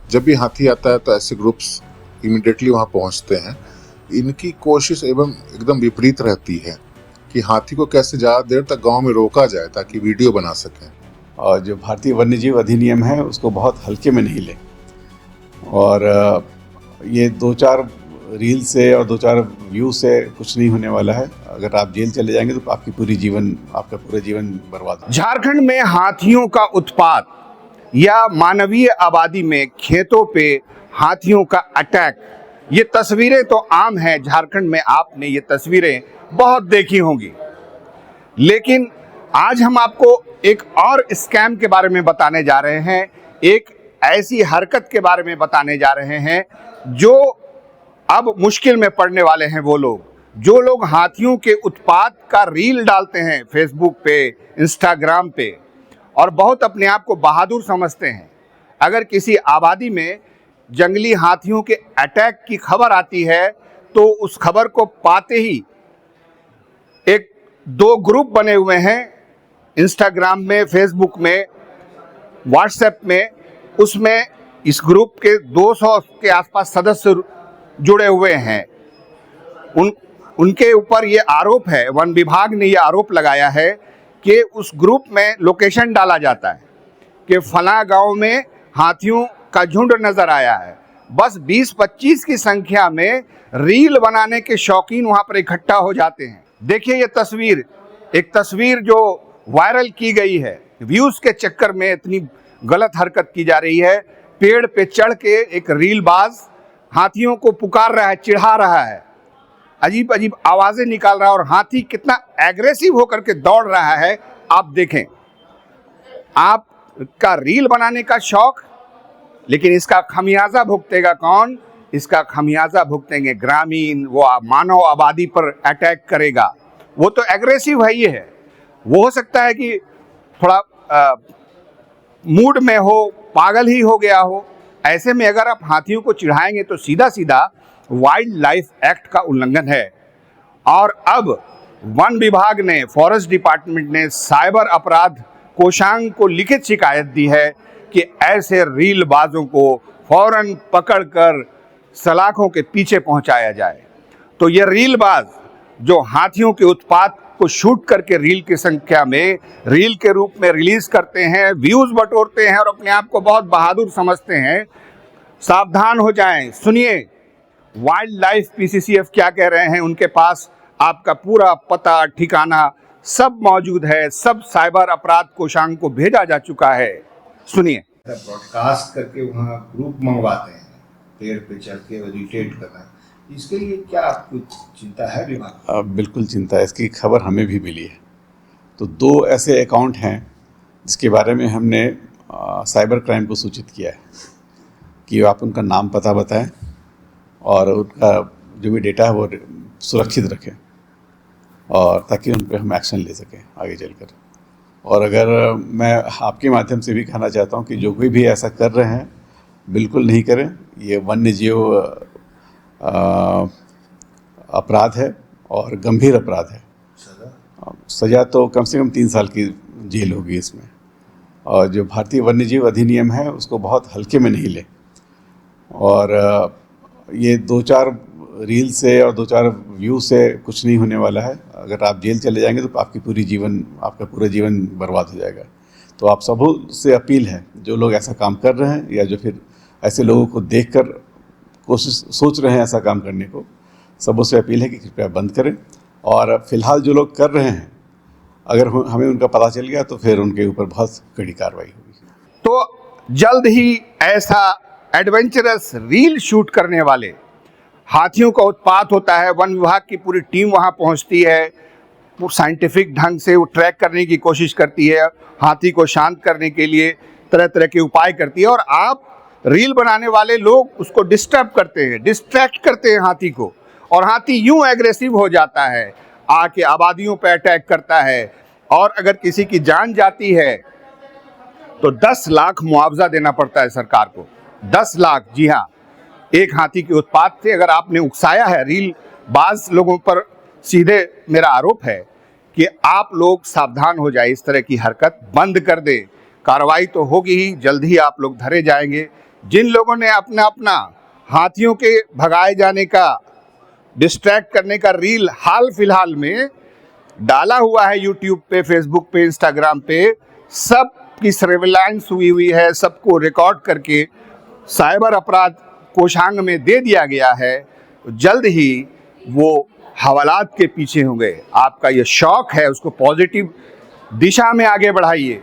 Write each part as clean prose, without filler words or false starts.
जब भी हाथी आता है तो ऐसे ग्रुप्स इमिडिएटली वहाँ पहुँचते हैं। इनकी कोशिश एवं एकदम विपरीत रहती है कि हाथी को कैसे ज़्यादा देर तक गांव में रोका जाए ताकि वीडियो बना सकें। और जो भारतीय वन्यजीव अधिनियम है उसको बहुत हल्के में नहीं लें। और ये 2-4 रील से और 2-4 व्यू से कुछ नहीं होने वाला है। अगर आप जेल चले जाएंगे तो आपका पूरा जीवन बर्बाद हो। झारखंड में हाथियों का उत्पात या मानवीय आबादी में खेतों पे हाथियों का अटैक, ये तस्वीरें तो आम हैं। झारखंड में आपने ये तस्वीरें बहुत देखी होंगी, लेकिन आज हम आपको एक और स्कैम के बारे में बताने जा रहे हैं। एक ऐसी हरकत के बारे में बताने जा रहे हैं जो अब मुश्किल में पड़ने वाले हैं वो लोग जो लोग हाथियों के उत्पात का रील डालते हैं फेसबुक पे, इंस्टाग्राम पे, और बहुत अपने आप को बहादुर समझते हैं। अगर किसी आबादी में जंगली हाथियों के अटैक की खबर आती है तो उस खबर को पाते ही 1-2 ग्रुप बने हुए हैं इंस्टाग्राम में, फेसबुक में, व्हाट्सएप में। उसमें इस ग्रुप के 200 के आसपास सदस्य जुड़े हुए हैं। उनके ऊपर ये आरोप है, वन विभाग ने ये आरोप लगाया है कि उस ग्रुप में लोकेशन डाला जाता है कि फला गांव में हाथियों का झुंड नजर आया है। बस 20-25 की संख्या में रील बनाने के शौकीन वहां पर इकट्ठा हो जाते हैं। देखिए ये तस्वीर, एक तस्वीर जो वायरल की गई है। व्यूज के चक्कर में इतनी गलत हरकत की जा रही है। पेड़ पे चढ़ के एक रीलबाज हाथियों को पुकार रहा है, चिढ़ा रहा है, अजीब अजीब आवाजें निकाल रहा है, और हाथी कितना एग्रेसिव होकर के दौड़ रहा है आप देखें। आपका रील बनाने का शौक, लेकिन इसका खमियाजा भुगतेगा कौन? इसका खमियाजा भुगतेंगे ग्रामीण। वो मानव आबादी पर अटैक करेगा। वो तो एग्रेसिव है, ये है। वो हो सकता है कि थोड़ा मूड में हो, पागल ही हो गया हो। ऐसे में अगर आप हाथियों को चिढ़ाएंगे तो सीधा सीधा वाइल्ड लाइफ एक्ट का उल्लंघन है। और अब वन विभाग ने, फॉरेस्ट डिपार्टमेंट ने साइबर अपराध कोषांग को लिखित शिकायत दी है कि ऐसे रीलबाजों को फौरन पकड़कर सलाखों के पीछे पहुंचाया जाए। तो ये रीलबाज जो हाथियों के उत्पात को शूट करके रील की संख्या में रील के रूप में रिलीज करते हैं, व्यूज बटोरते हैं और अपने आप को बहुत बहादुर समझते हैं, सावधान हो जाएं। सुनिए वाइल्ड लाइफ पीसीसीएफ क्या कह रहे हैं। उनके पास आपका पूरा पता ठिकाना सब मौजूद है, सब साइबर अपराध कोषांग को भेजा जा चुका है। सुनिए। ब्रॉडकास्ट करके वहाँ ग्रुप मंगवाते हैं, पेड़ पे चढ़ के रिटेट करना, इसके लिए क्या आपको चिंता है विभाग? बिल्कुल चिंता है, इसकी खबर हमें भी मिली है। तो 2 ऐसे अकाउंट हैं जिसके बारे में हमने साइबर क्राइम को सूचित किया है कि आप उनका नाम पता बताएं और उनका जो भी डेटा है वो सुरक्षित रखें, और ताकि उन पर हम एक्शन ले सकें आगे चलकर। और अगर मैं आपके माध्यम से भी कहना चाहता हूं कि जो कोई भी ऐसा कर रहे हैं बिल्कुल नहीं करें। ये वन्यजीव अपराध है और गंभीर अपराध है। सज़ा तो कम से कम 3 साल की जेल होगी इसमें। और जो भारतीय वन्यजीव अधिनियम है उसको बहुत हल्के में नहीं लें। और ये 2-4 रील से और 2-4 व्यू से कुछ नहीं होने वाला है। अगर आप जेल चले जाएंगे तो आपका पूरा जीवन बर्बाद हो जाएगा। तो आप सबों से अपील है, जो लोग ऐसा काम कर रहे हैं या जो फिर ऐसे लोगों को देखकर सोच रहे हैं ऐसा काम करने को, सबों से अपील है कि कृपया बंद करें। और फिलहाल जो लोग कर रहे हैं, अगर हमें उनका पता चल गया तो फिर उनके ऊपर बहुत कड़ी कार्रवाई होगी। तो जल्द ही ऐसा एडवेंचरस रील शूट करने वाले हाथियों का उत्पात होता है। वन विभाग की पूरी टीम वहां पहुंचती है, वो साइंटिफिक ढंग से वो ट्रैक करने की कोशिश करती है, हाथी को शांत करने के लिए तरह तरह के उपाय करती है। और आप रील बनाने वाले लोग उसको डिस्टर्ब करते हैं, डिस्ट्रैक्ट करते हैं हाथी को, और हाथी यूं एग्रेसिव हो जाता है, आके आबादियों पर अटैक करता है। और अगर किसी की जान जाती है तो 10 लाख मुआवजा देना पड़ता है सरकार को। 10 लाख, जी हाँ, एक हाथी के उत्पात से अगर आपने उकसाया है। रील बाज लोगों पर सीधे मेरा आरोप है कि आप लोग सावधान हो जाए, इस तरह की हरकत बंद कर दे। कार्रवाई तो होगी ही, जल्द ही आप लोग धरे जाएंगे। जिन लोगों ने अपना अपना हाथियों के भगाए जाने का, डिस्ट्रैक्ट करने का रील हाल फिलहाल में डाला हुआ है यूट्यूब पे, फेसबुक पे, इंस्टाग्राम पे, सब की सर्विलांस हुई है, सबको रिकॉर्ड करके साइबर अपराध कोषांग में दे दिया गया है। जल्द ही वो हवालात के पीछे होंगे। आपका ये शौक है, उसको पॉजिटिव दिशा में आगे बढ़ाइए।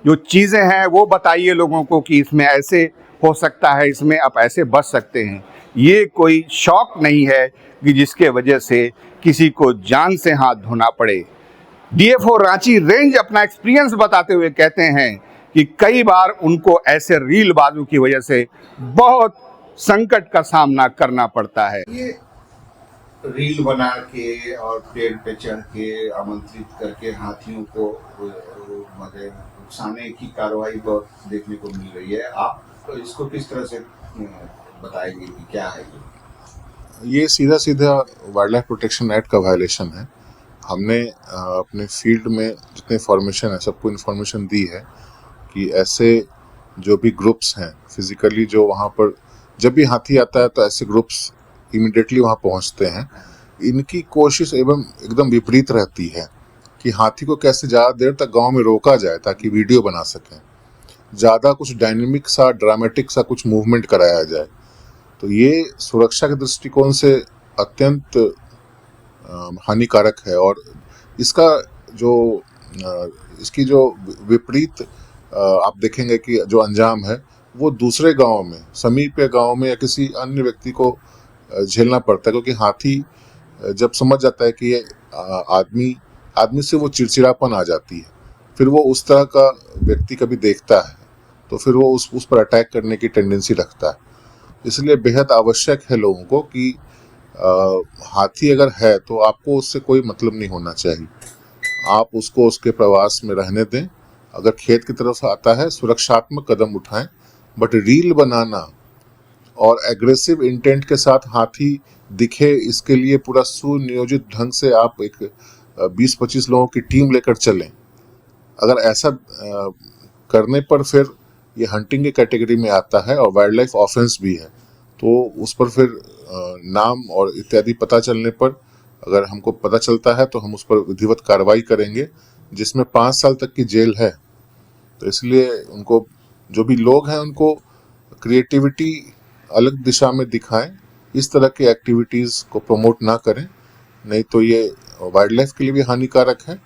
जो चीज़ें हैं वो बताइए लोगों को कि इसमें ऐसे हो सकता है, इसमें आप ऐसे बच सकते हैं। ये कोई शौक नहीं है कि जिसके वजह से किसी को जान से हाथ धोना पड़े। डीएफओ रांची रेंज अपना एक्सपीरियंस बताते हुए कहते हैं कि कई बार उनको ऐसे रील बाजू की वजह से बहुत संकट का सामना करना पड़ता है। ये रील बना के और पेड़ पे चढ़ के आमंत्रित करके हाथियों को मतलब उकसाने की कार्रवाई बहुत देखने को मिल रही है। आप इसको किस तरह से बताएंगे कि क्या है ये सीधा सीधा वाइल्ड लाइफ प्रोटेक्शन एक्ट का वायलेशन है। हमने अपने फील्ड में जितने इन्फॉर्मेशन है सबको इन्फॉर्मेशन दी है कि ऐसे जो भी ग्रुप्स हैं फिजिकली, जो वहाँ पर जब भी हाथी आता है तो ऐसे ग्रुप्स इमीडिएटली वहाँ पहुँचते हैं। इनकी कोशिश एवं एकदम विपरीत रहती है कि हाथी को कैसे ज़्यादा देर तक गांव में रोका जाए ताकि वीडियो बना सकें, ज़्यादा कुछ डायनेमिक सा, ड्रामेटिक सा कुछ मूवमेंट कराया जाए। तो ये सुरक्षा के दृष्टिकोण से अत्यंत हानिकारक है और इसका जो इसकी जो विपरीत आप देखेंगे कि जो अंजाम है वो दूसरे गांव में, समीप के गांव में या किसी अन्य व्यक्ति को झेलना पड़ता है, क्योंकि हाथी जब समझ जाता है कि ये आदमी से वो चिड़चिड़ापन आ जाती है, फिर वो उस तरह का व्यक्ति कभी देखता है तो फिर वो उस पर अटैक करने की टेंडेंसी रखता है। इसलिए बेहद आवश्यक है लोगों को कि हाथी अगर है तो आपको उससे कोई मतलब नहीं होना चाहिए। आप उसको उसके प्रवास में रहने दें। अगर खेत की तरफ आता है सुरक्षात्मक कदम उठाएं, बट रील बनाना और एग्रेसिव इंटेंट के साथ हाथी दिखे इसके लिए पूरा सुनियोजित ढंग से आप एक 20-25 लोगों की टीम लेकर चलें। अगर ऐसा करने पर फिर ये हंटिंग की कैटेगरी में आता है और वाइल्ड लाइफ ऑफेंस भी है, तो उस पर फिर नाम और इत्यादि पता चलने पर अगर हमको पता चलता है तो हम उस पर विधिवत कार्रवाई करेंगे, जिसमें 5 साल तक की जेल है। तो इसलिए उनको, जो भी लोग हैं, उनको क्रिएटिविटी अलग दिशा में दिखाएं, इस तरह की एक्टिविटीज़ को प्रमोट ना करें, नहीं तो ये वाइल्ड लाइफ के लिए भी हानिकारक है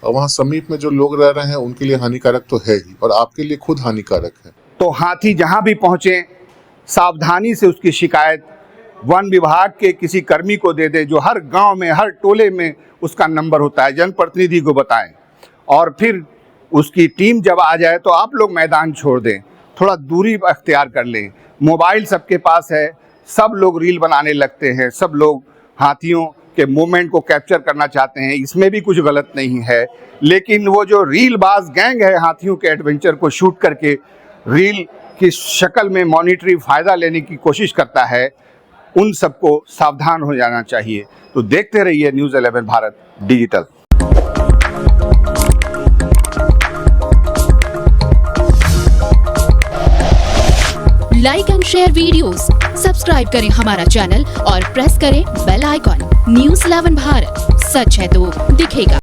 और वहाँ समीप में जो लोग रह रहे हैं उनके लिए हानिकारक तो है ही और आपके लिए खुद हानिकारक है। तो हाथी जहाँ भी पहुँचे सावधानी से उसकी शिकायत वन विभाग के किसी कर्मी को दे दे, जो हर गांव में, हर टोले में उसका नंबर होता है, जनप्रतिनिधि को बताएं। और फिर उसकी टीम जब आ जाए तो आप लोग मैदान छोड़ दें, थोड़ा दूरी अख्तियार कर लें। मोबाइल सबके पास है, सब लोग रील बनाने लगते हैं, सब लोग हाथियों के मूवमेंट को कैप्चर करना चाहते हैं, इसमें भी कुछ गलत नहीं है। लेकिन वो जो रील बाज गैंग है, हाथियों के एडवेंचर को शूट करके रील की शक्ल में मॉनिटरी फ़ायदा लेने की कोशिश करता है, उन सबको सावधान हो जाना चाहिए। तो देखते रहिए news 11 Bharat digital. Like and share videos, subscribe करें हमारा चैनल और प्रेस करें बेल आइकॉन। न्यूज़ 11 भारत, सच है तो दिखेगा।